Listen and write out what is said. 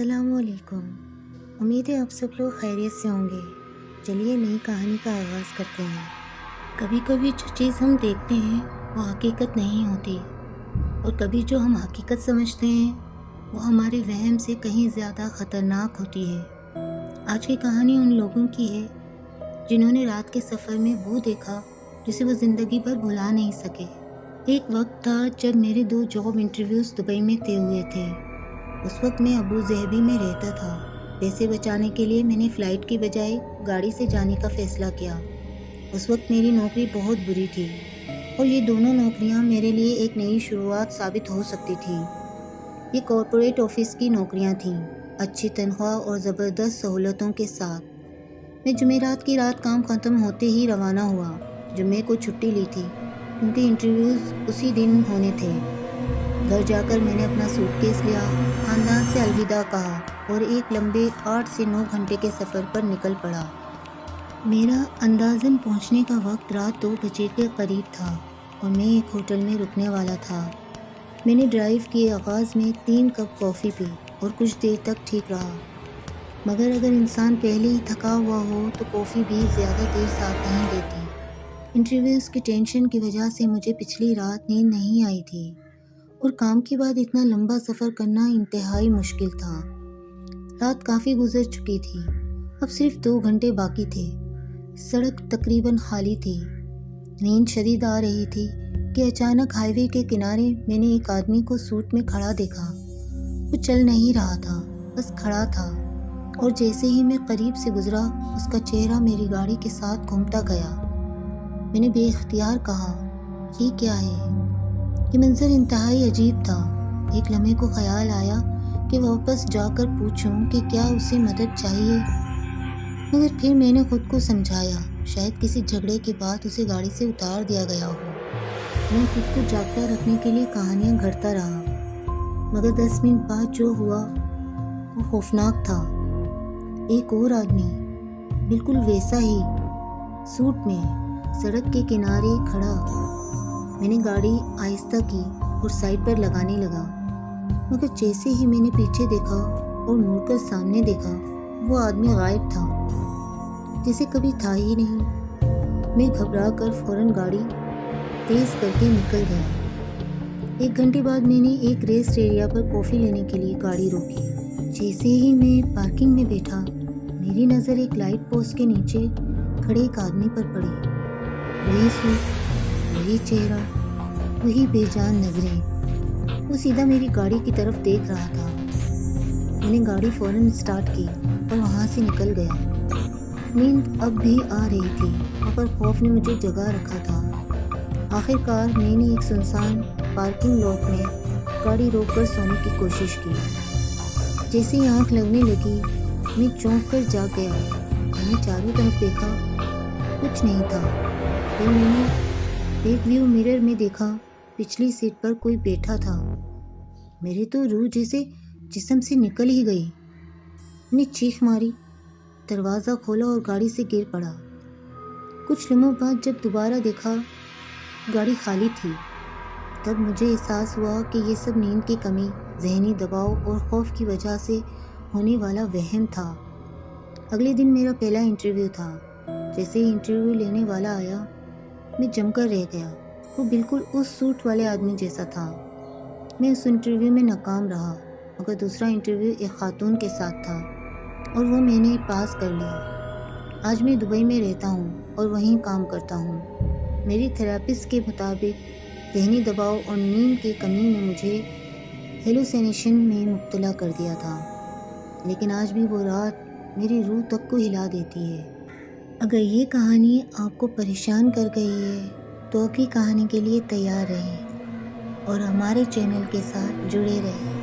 السلام علیکم۔ امید ہے آپ سب لوگ خیریت سے ہوں گے۔ چلیے نئی کہانی کا آغاز کرتے ہیں۔ کبھی کبھی جو چیز ہم دیکھتے ہیں وہ حقیقت نہیں ہوتی، اور کبھی جو ہم حقیقت سمجھتے ہیں وہ ہمارے وہم سے کہیں زیادہ خطرناک ہوتی ہے۔ آج کی کہانی ان لوگوں کی ہے جنہوں نے رات کے سفر میں وہ دیکھا جسے وہ زندگی بھر بھلا نہیں سکے۔ ایک وقت تھا جب میرے 2 جاب انٹرویوز دبئی میں طے ہوئے تھے۔ اس وقت میں ابو ظہبی میں رہتا تھا۔ پیسے بچانے کے لیے میں نے فلائٹ کی بجائے گاڑی سے جانے کا فیصلہ کیا۔ اس وقت میری نوکری بہت بری تھی، اور یہ دونوں نوکریاں میرے لیے ایک نئی شروعات ثابت ہو سکتی تھیں۔ یہ کارپوریٹ آفس کی نوکریاں تھیں، اچھی تنخواہ اور زبردست سہولتوں کے ساتھ۔ میں جمعرات کی رات کام ختم ہوتے ہی روانہ ہوا۔ جمعے کو چھٹی لی تھی کیونکہ انٹرویوز اسی دن ہونے تھے۔ گھر جا کر میں نے اپنا سوٹ کیس لیا، خاندان سے الوداع کہا اور ایک لمبے 8 سے 9 گھنٹے کے سفر پر نکل پڑا۔ میرا اندازاً پہنچنے کا وقت رات 2 بجے کے قریب تھا، اور میں ایک ہوٹل میں رکنے والا تھا۔ میں نے ڈرائیو کے آغاز میں 3 کپ کافی پی اور کچھ دیر تک ٹھیک رہا، مگر اگر انسان پہلے ہی تھکا ہوا ہو تو کافی بھی زیادہ دیر ساتھ نہیں دیتی۔ انٹرویوز کی ٹینشن کی وجہ سے مجھے پچھلی رات نیند نہیں آئی تھی، اور کام کے بعد اتنا لمبا سفر کرنا انتہائی مشکل تھا۔ رات کافی گزر چکی تھی، اب صرف 2 گھنٹے باقی تھے۔ سڑک تقریباً خالی تھی۔ نیند شدید آ رہی تھی کہ اچانک ہائی وے کے کنارے میں نے ایک آدمی کو سوٹ میں کھڑا دیکھا۔ وہ چل نہیں رہا تھا، بس کھڑا تھا، اور جیسے ہی میں قریب سے گزرا اس کا چہرہ میری گاڑی کے ساتھ گھومتا گیا۔ میں نے بے اختیار کہا، یہ کیا ہے؟ یہ منظر انتہائی عجیب تھا۔ ایک لمحے کو خیال آیا کہ واپس جا کر پوچھوں کہ کیا اسے مدد چاہیے، مگر پھر میں نے خود کو سمجھایا شاید کسی جھگڑے کے بعد اسے گاڑی سے اتار دیا گیا ہو۔ میں خود کو جاگتا رکھنے کے لیے کہانیاں گھڑتا رہا، مگر 10 منٹ بعد جو ہوا وہ خوفناک تھا۔ ایک اور آدمی، بالکل ویسا ہی، سوٹ میں، سڑک کے کنارے کھڑا۔ میں نے گاڑی آہستہ کی اور سائڈ پر لگانے لگا، مگر جیسے ہی میں نے پیچھے دیکھا اور مڑ کر سامنے دیکھا، وہ آدمی غائب تھا، جیسے کبھی تھا ہی نہیں۔ میں گھبرا کر فوراً گاڑی تیز کر کے نکل گیا۔ 1 گھنٹے بعد میں نے ایک ریسٹ ایریا پر کافی لینے کے لیے گاڑی روکی۔ جیسے ہی میں پارکنگ میں بیٹھا، میری نظر ایک لائٹ پوسٹ کے نیچے کھڑے ایک آدمی پر پڑی۔ وہی سوٹ، وہی چہرہ، وہی بے جان نظریں۔ وہ سیدھا میری گاڑی کی طرف دیکھ رہا تھا۔ میں نے گاڑی فوراً سٹارٹ کی اور وہاں سے نکل گیا۔ نیند اب بھی آ رہی تھی، مگر خوف نے مجھے جگا رکھا تھا۔ آخر کار میں نے ایک سنسان پارکنگ لاٹ میں گاڑی روک کر سونے کی کوشش کی۔ جیسے ہی آنکھ لگنے لگی، میں چونک کر جاگ گیا۔ میں نے چاروں طرف دیکھا، کچھ نہیں تھا۔ پھر میں نے بیک ویو مرر میں دیکھا، پچھلی سیٹ پر کوئی بیٹھا تھا۔ میری تو روح جیسے جسم سے نکل ہی گئی۔ میں نے چیخ ماری، دروازہ کھولا اور گاڑی سے گر پڑا۔ کچھ لمحوں بعد جب دوبارہ دیکھا، گاڑی خالی تھی۔ تب مجھے احساس ہوا کہ یہ سب نیند کی کمی، ذہنی دباؤ اور خوف کی وجہ سے ہونے والا وہم تھا۔ اگلے دن میرا پہلا انٹرویو تھا۔ جیسے ہی انٹرویو لینے والا آیا، میں جم کر رہ گیا۔ وہ بالکل اس سوٹ والے آدمی جیسا تھا۔ میں اس انٹرویو میں ناکام رہا، مگر دوسرا انٹرویو ایک خاتون کے ساتھ تھا، اور وہ میں نے پاس کر لیا۔ آج میں دبئی میں رہتا ہوں اور وہیں کام کرتا ہوں۔ میری تھراپسٹ کے مطابق ذہنی دباؤ اور نیند کی کمی نے مجھے ہیلوسینیشن میں مبتلا کر دیا تھا، لیکن آج بھی وہ رات میری روح تک کو ہلا دیتی ہے۔ اگر یہ کہانی آپ کو پریشان کر گئی ہے تو اگلی کہانی کے لیے تیار رہیں اور ہمارے چینل کے ساتھ جڑے رہیں۔